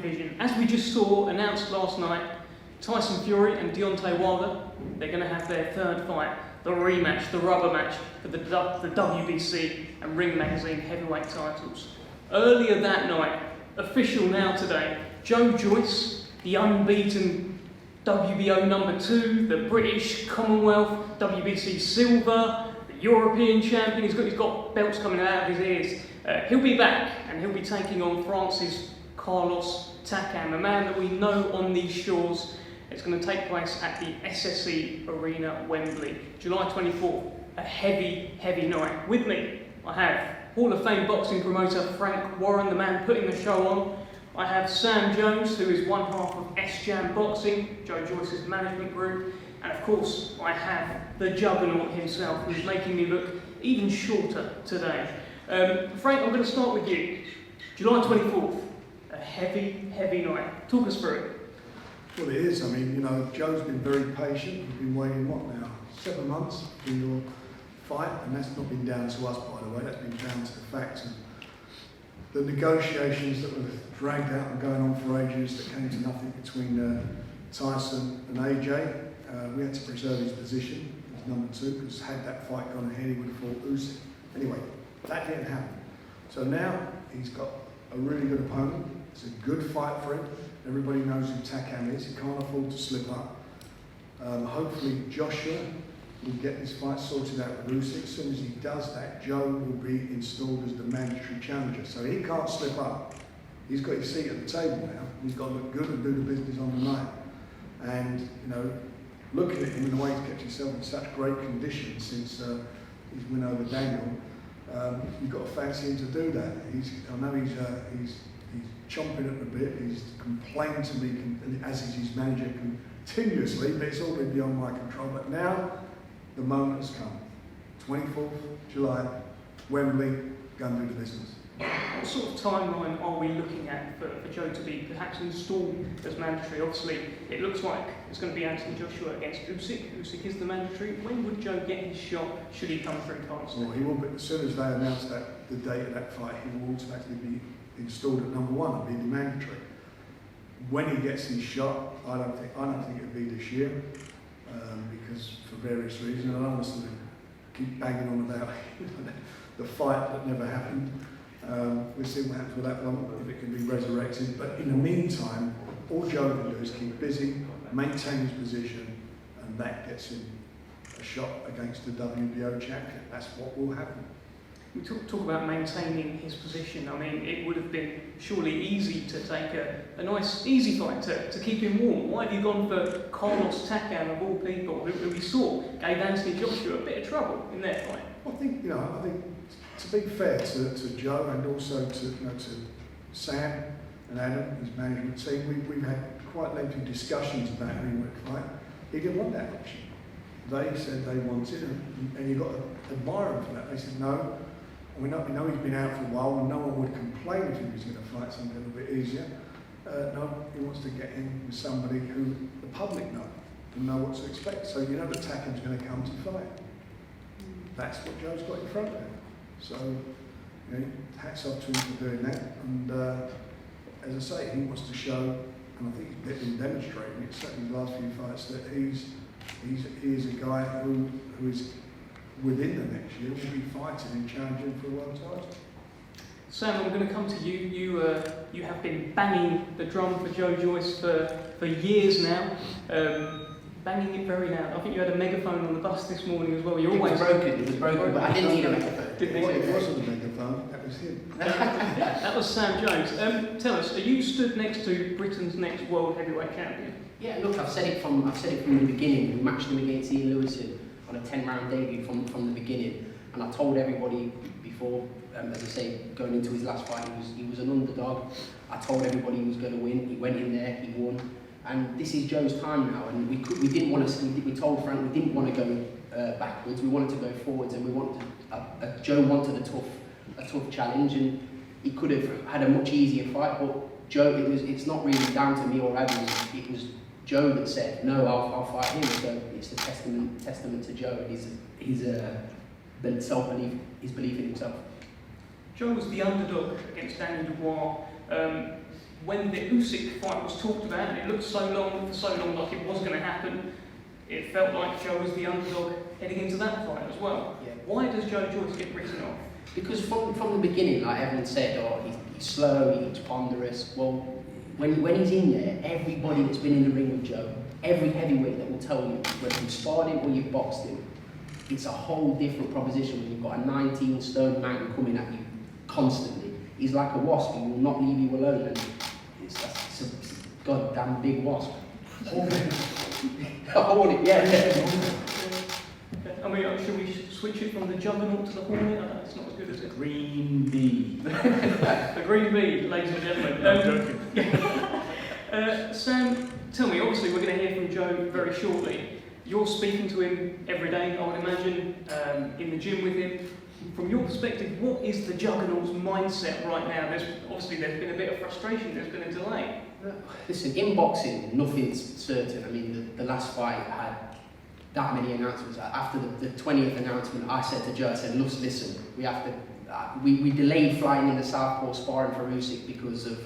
division. As we just saw announced last night, Tyson Fury and Deontay Wilder, they're going to have their third fight, the rematch, the rubber match for the WBC and Ring Magazine heavyweight titles. Earlier that night, official now today, Joyce, the unbeaten WBO number 2, the British Commonwealth WBC silver, the European champion, he's got belts coming out of his ears. He'll be back and he'll be taking on France's Carlos Takam, a man that we know on these shores. It's going to take place at the SSE Arena, Wembley, July 24th, a heavy night. With me, I have Hall of Fame boxing promoter Frank Warren, the man putting the show on. I have Sam Jones, who is one half of S-Jam Boxing, Joe Joyce's management group. And of course, I have the juggernaut himself, who's making me look even shorter today. Frank, I'm going to start with you. July 24th, a heavy night. Talk us through it. Well, it is. I mean, you know, Joe's been very patient. We've been waiting, what now, 7 months for your fight, and that's not been down to us, by the way. That's been down to the fact of the negotiations that were dragged out and going on for ages that came to nothing between Tyson and AJ. We had to preserve his position as number 2, because had that fight gone ahead, he would have fought Usyk. Anyway, that didn't happen. So now he's got a really good opponent. It's a good fight for him. Everybody knows who Takam is. He can't afford to slip up. Hopefully Joshua will get this fight sorted out with Usyk. As soon as he does that, Joe will be installed as the mandatory challenger. So he can't slip up. He's got his seat at the table now. He's got to look good and do the business on the night. And, you know, looking at him and the way he's kept himself in such great condition since his win over Daniel, you've got to fancy him to do that. I know he's chomping at the bit. He's complained to me, as is his manager, continuously, but it's all been beyond my control. But now the moment has come. 24th July, Wembley, go and do the business. What sort of timeline are we looking at for Joe to be perhaps installed as mandatory? Obviously, it looks like it's going to be Anthony Joshua against Usyk. Usyk is the mandatory. When would Joe get his shot, should he come through Carlos? Well, he will be, as soon as they announce that the date of that fight, he will automatically be installed at number 1 and be the mandatory. When he gets his shot, I don't think it'll be this year, because for various reasons. I don't want to sort of keep banging on about the fight that never happened. We'll see what happens with that one, if it can be resurrected. But in the meantime, all Joe can do is keep busy, maintain his position, and that gets him a shot against the WBO champion. That's what will happen. We talk about maintaining his position. I mean, it would have been surely easy to take a nice, easy fight to keep him warm. Why have you gone for Carlos Takam, of all people, who we saw gave Anthony Joshua a bit of trouble in their fight? I think to be fair to Joe and also to Sam and Adam, his management team, we've had quite lengthy discussions about who he would fight. He didn't want that option. They said they wanted him, and you've got to admire him for that. They said no. We know he's been out for a while, and no one would complain if he was going to fight something a little bit easier. No, he wants to get in with somebody who the public know and know what to expect. So you know that Takam's going to come to fight. That's what Joe's got in front of him. So, you know, hats off to him for doing that. And as I say, he wants to show, and I think he's been demonstrating it, certainly in the last few fights, that he is a guy who is within the next year will be fighting and challenging for a world title. Sam, I'm going to come to you. You have been banging the drum for Joe Joyce for years now, banging it very loud. I think you had a megaphone on the bus this morning as well. It was broken, but I didn't need a megaphone. It wasn't a megaphone, that was him. That was Sam Jones. Tell us, are you stood next to Britain's next world heavyweight champion? Yeah, look, I've said it from the beginning. We matched him against Ian Lewison on a 10-round debut from the beginning, and I told everybody before, as I say, going into his last fight, he was an underdog. I told everybody he was going to win. He went in there, he won, and this is Joe's time now. And we didn't want to. We told Frank we didn't want to go backwards. We wanted to go forwards, and we wanted Joe wanted a tough challenge, and he could have had a much easier fight. But Joe, it's not really down to me or Adam. It was Joe that said, no, I'll fight him. So it's a testament to Joe and his self-belief, his belief in himself. Joe was the underdog against Daniel Dubois. when the Usyk fight was talked about, and it looked for so long like it was going to happen, it felt like Joe was the underdog heading into that fight as well. Yeah. Why does Joe Joyce get written off? Because from the beginning, like everyone said, oh, he's slow, he's ponderous. Well, when he's in there, everybody that's been in the ring with Joe, every heavyweight that will tell you, whether you've sparred him or you've boxed him, it's a whole different proposition when you've got a 19-stone man coming at you constantly. He's like a wasp, he will not leave you alone, and it's a goddamn big wasp. Hornet, yeah. I mean, should we switch it from the juggernaut to the hornet? I know it's not as good as it. Green bee. The green bee, ladies and gentlemen. I'm joking. Sam, tell me, obviously we're going to hear from Joe very shortly. You're speaking to him every day, I would imagine, in the gym with him. From your perspective, what is the Juggernaut's mindset right now? There's been a bit of frustration, there's been a delay. Listen, in boxing, nothing's certain. I mean, the last fight had that many announcements. After the 20th announcement, I said to Joe, I said, listen, we have to, we delayed flying in the Southpaw sparring for Usyk because of,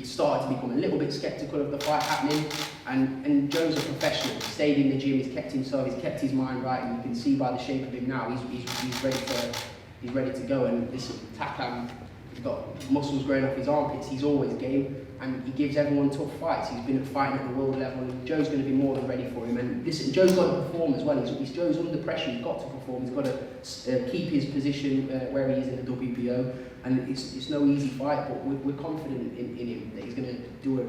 started to become a little bit sceptical of the fight happening, and Joe's a professional. He stayed in the gym, he's kept himself, he's kept his mind right, and you can see by the shape of him now, he's ready to go. And listen, Takam, he's got muscles growing off his armpits, he's always game, and he gives everyone tough fights. He's been fighting at the world level, and Joe's going to be more than ready for him. And listen, Joe's got to perform as well. Joe's under pressure, he's got to perform, he's got to keep his position where he is in the WBO. And it's no easy fight, but we're confident in him that he's going to do a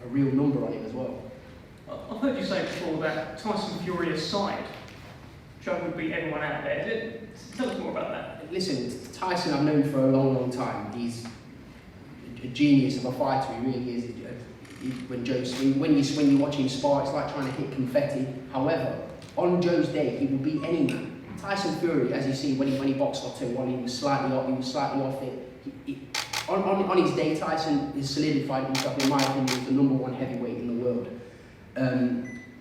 real number on him as well. I've heard you say before that Tyson Fury aside, Joe would beat everyone out there. Tell us more about that. Listen, Tyson I've known for a long, long time. He's a genius of a fighter, he really is. When you watch him spar, it's like trying to hit confetti. However, on Joe's day, he will beat any man. Tyson Fury, as you see, when he boxed Otto, while he was slightly off it. On his day, Tyson has solidified himself, in my opinion, as the #1 heavyweight in the world.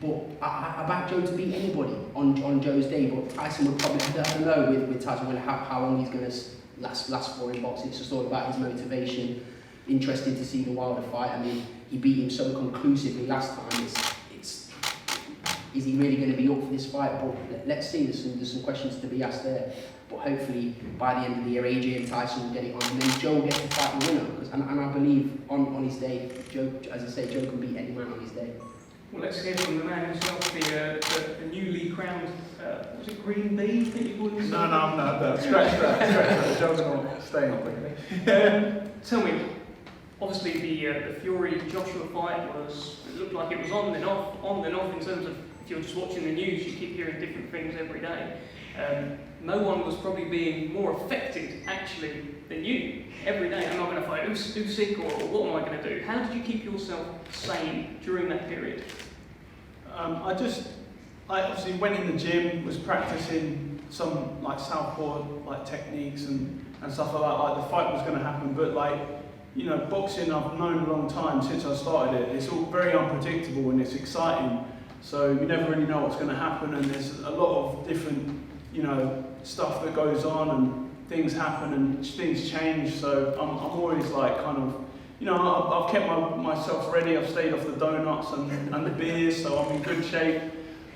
But I back Joe to beat anybody on Joe's day. But Tyson would probably, I don't know with Tyson how long he's going to last for in boxing. It's just all about his motivation. Interesting to see the Wilder fight. I mean, he beat him so conclusively last time. Is he really going to be up for this fight? But let's see, there's some questions to be asked there. But hopefully, by the end of the year, AJ and Tyson will get it on, and then Joe will get to fight the winner. And I believe on his day, Joe, as I say, Joe can beat any man on his day. Well, let's hear from the man himself, the newly crowned, was it Green Bee that you called him? No. Scratch that. Juggernaut, stay on. Tell me, obviously the Fury-Joshua fight it looked like it was on then off in terms of, if you're just watching the news, you keep hearing different things every day. No one was probably being more affected, actually, than you. Every day, am I going to fight Usyk, or what am I going to do? How did you keep yourself sane during that period? I obviously went in the gym, was practicing some like southpaw like techniques and stuff like that. Like the fight was going to happen, but boxing I've known a long time since I started it. It's all very unpredictable and it's exciting. So you never really know what's going to happen, and there's a lot of different, stuff that goes on, and things happen and things change. So I'm always like kind of, I've kept myself ready. I've stayed off the donuts and the beers, so I'm in good shape.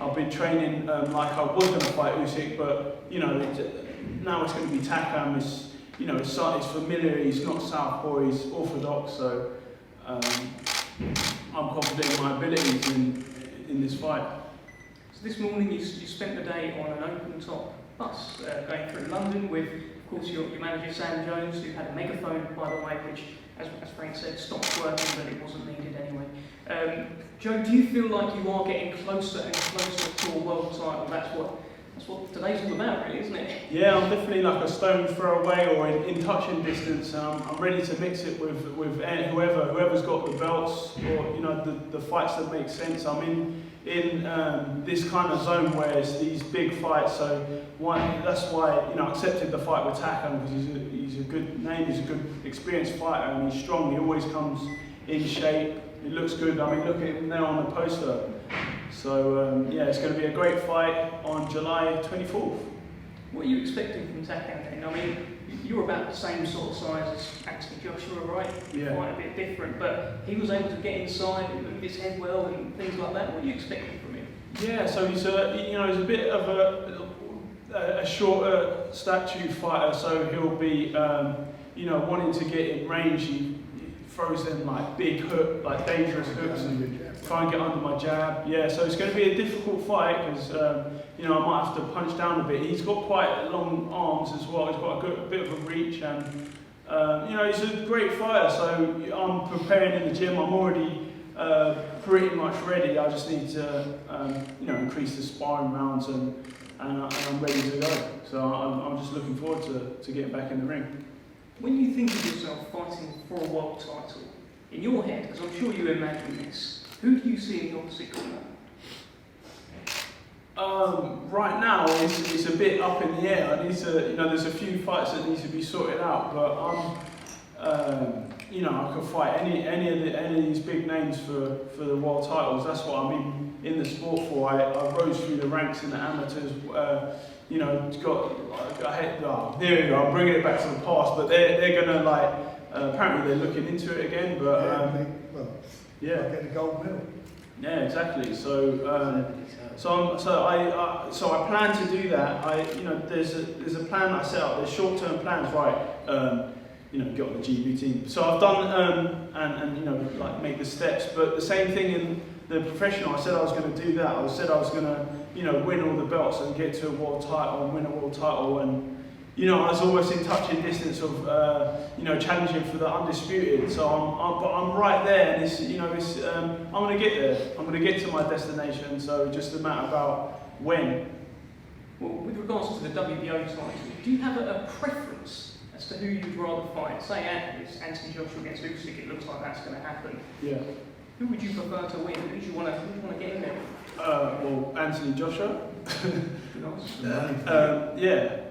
I've been training like I was going to fight Usyk, but now it's going to be Takam. It's familiar. He's not southpaw. He's orthodox. So I'm confident in my abilities in this fight. So this morning you spent the day on an open-top bus going through London with, of course, your manager Sam Jones, who had a megaphone, by the way, which, as Frank said, stopped working, but it wasn't needed anyway. Joe, do you feel like you are getting closer and closer to a world title? That's what today's all about, really, isn't it? Yeah, I'm definitely like a stone throw away or in touching distance. I'm ready to mix it with whoever's got the belts, or the fights that make sense. I'm in this kind of zone where it's these big fights. So that's why I accepted the fight with Takam, because he's a good name, he's a good experienced fighter, and he's strong. He always comes in shape. It looks good. I mean, look at him now on the poster. So it's going to be a great fight on July 24th. What are you expecting from Takam then? I mean, you're about the same sort of size as Anthony Joshua, right? Yeah. Quite a bit different, but he was able to get inside and move his head well and things like that. What are you expecting from him? Yeah, so he's a bit of a shorter stature fighter, so he'll be wanting to get in range. He throws them like big hook, like dangerous hooks, and try and get under my jab. Yeah, so it's going to be a difficult fight because I might have to punch down a bit. He's got quite long arms as well. He's got a bit of a reach, and he's a great fighter. So I'm preparing in the gym. I'm already pretty much ready. I just need to increase the sparring rounds, and I'm ready to go. So I'm just looking forward to getting back in the ring. When you think of yourself fighting for a world title, in your head, because I'm sure you imagine this, who do you see in the opposite corner? Right now, it's a bit up in the air. I need to, there's a few fights that need to be sorted out, but I could fight any of these big names for the world titles. That's what I'm in the sport for. I rose through the ranks in the amateurs. There we go. I'm bringing it back to the past, but they're gonna apparently they're looking into it again. But get the gold medal. Yeah, exactly. So I plan to do that. There's a plan I set up. There's short-term plans, right? Get on the GB team. So I've done and make the steps. But the same thing in the professional. I said I was going to do that. I said I was going to win all the belts and get to a world title and win a world title. And I was always in touching distance of challenging for the undisputed. So I'm right there, and I'm going to get there. I'm going to get to my destination. So just a matter about when. Well, with regards to the WBO title, do you have a preference as to who you'd rather fight? Say it's Anthony Joshua against Usyk. It looks like that's going to happen. Yeah. Who would you prefer to win? Who do you want to get in there? Anthony Joshua. Nice.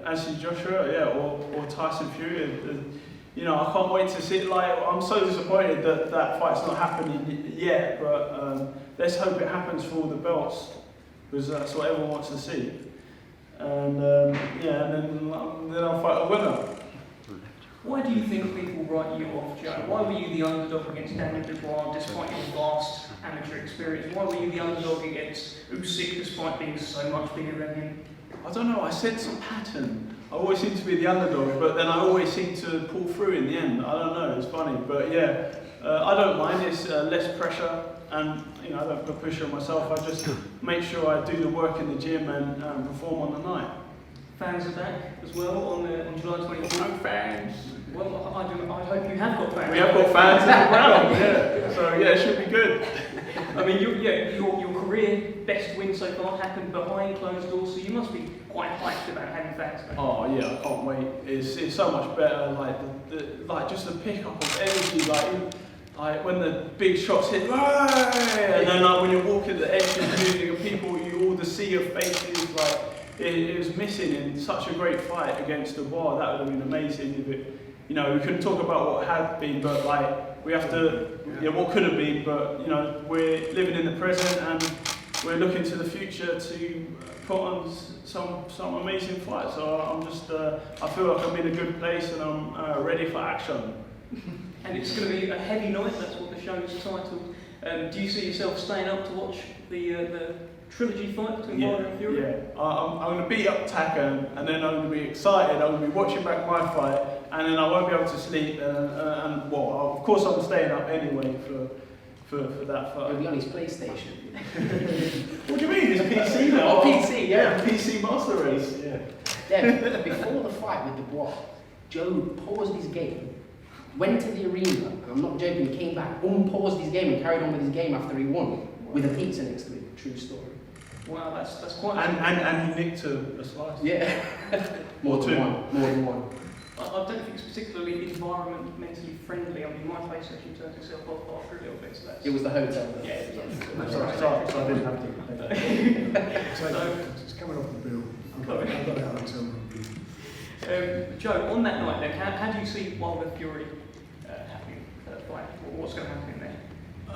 Anthony Joshua, or Tyson Fury. I can't wait to see. I'm so disappointed that fight's not happening yet, but let's hope it happens for all the belts, because that's what everyone wants to see. And then I'll fight a winner. Why do you think people write you off, Joe? Why were you the underdog against Daniel Dubois despite your vast amateur experience? Why were you the underdog against Usyk despite being so much bigger than him? I don't know, I sense a pattern. I always seem to be the underdog, but then I always seem to pull through in the end. I don't know, it's funny. But I don't mind, it's less pressure, and I don't put pressure on myself. I just make sure I do the work in the gym and perform on the night. Fans are back as well on July 24th. No fans. Well, I hope you have got fans. We have got fans in the crowd, So it should be good. I mean, your career best win so far happened behind closed doors, so you must be quite hyped about having fans back. Oh yeah, I can't wait. It's so much better. Just the pickup of energy, like when the big shots hit, and then when you walk at the edge of the music of people, all the sea of faces, it was missing in such a great fight against Dubois. That would have been amazing if it. We couldn't talk about what had been, but we have to, what could have been, but we're living in the present and we're looking to the future to put on some amazing fights. So I'm just, I feel like I'm in a good place and I'm ready for action. And it's going to be a heavy night, that's what the show is titled. Do you see yourself staying up to watch the trilogy fight between Wilder and Fury? Yeah, I'm going to beat up Takam, and then I'm going to be excited. I'm going to be watching back my fight, and then I won't be able to sleep. Of course I'm staying up anyway for that fight. You'll be on his PlayStation. What do you mean? It's PC now. Oh, PC, yeah. PC Master Race. Yeah. Before the fight with Dubois, Joe paused his game, went to the arena, and I'm not joking, he came back, unpaused his game and carried on with his game after he won, with a pizza next to him. True story. Wow, that's quite... And he nicked a slice. Yeah. More than one. I don't think it's particularly environmentally friendly. I mean, my PlayStation turned itself off after a little bit, so that's... It was the hotel. Yeah, That's right. So I didn't have to. It's coming off the bill. I've got it out until Joe, on that night then, how do you see Wilder Fury happening? What's going to happen in there?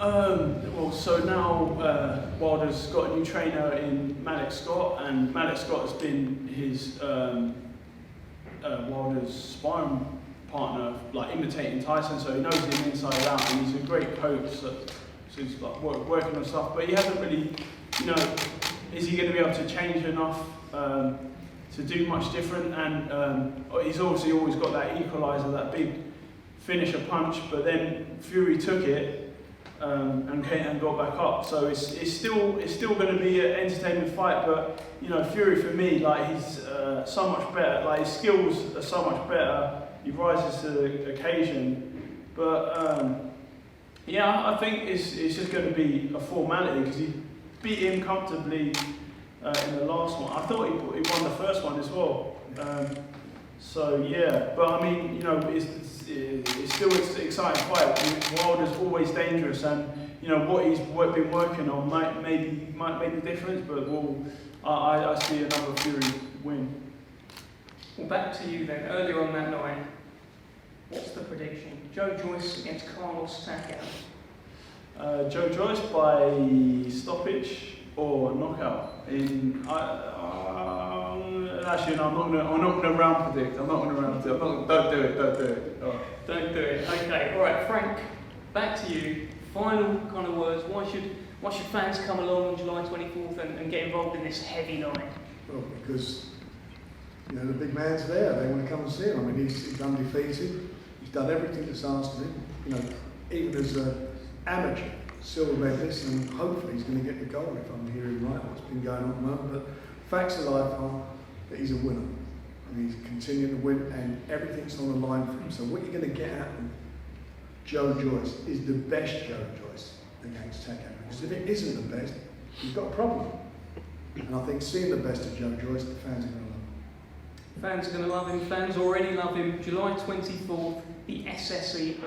Well, so now Wilder's got a new trainer in Malik Scott, and Malik Scott has been his Wilder's sparring partner, like imitating Tyson, so he knows him inside out, and he's a great coach. So he's like working on stuff, but he hasn't really, you know, is he going to be able to change enough to do much different? And he's obviously always got that equaliser, that big finisher punch, but then Fury took it. And got back up, so it's still going to be an entertaining fight. But you know, Fury for me, like he's so much better. Like his skills are so much better. He rises to the occasion. But yeah, I think it's just going to be a formality because he beat him comfortably in the last one. I thought he won the first one as well. So yeah, but I mean, you know, it's still an exciting fight. I mean, Wilder's always dangerous, and you know what he's been working on might make the difference. But I see another Fury win. Well, back to you then. Earlier on that night, what's the prediction? Joe Joyce against Carlos Takam. Joe Joyce by stoppage or knockout? Actually, no, I'm not gonna round predict. Don't do it. All right. Don't do it. Okay. All right, Frank. Back to you. Final kind of words. Why should fans come along on July 24th and get involved in this heavy night? Well, because you know the big man's there. They want to come and see him. I mean, he's undefeated. He's done everything that's asked of him. You know, even as an amateur silver medalist, and hopefully he's going to get the gold if I'm hearing right what's been going on at the moment. But facts of life are that he's a winner, and he's continuing to win, and everything's on the line for him. So what you're going to get out of Joe Joyce is the best Joe Joyce against Takam. Because if it isn't the best, you've got a problem. And I think seeing the best of Joe Joyce, the fans are going to love him. Fans are going to love him. Fans already love him. July 24th, the SSE.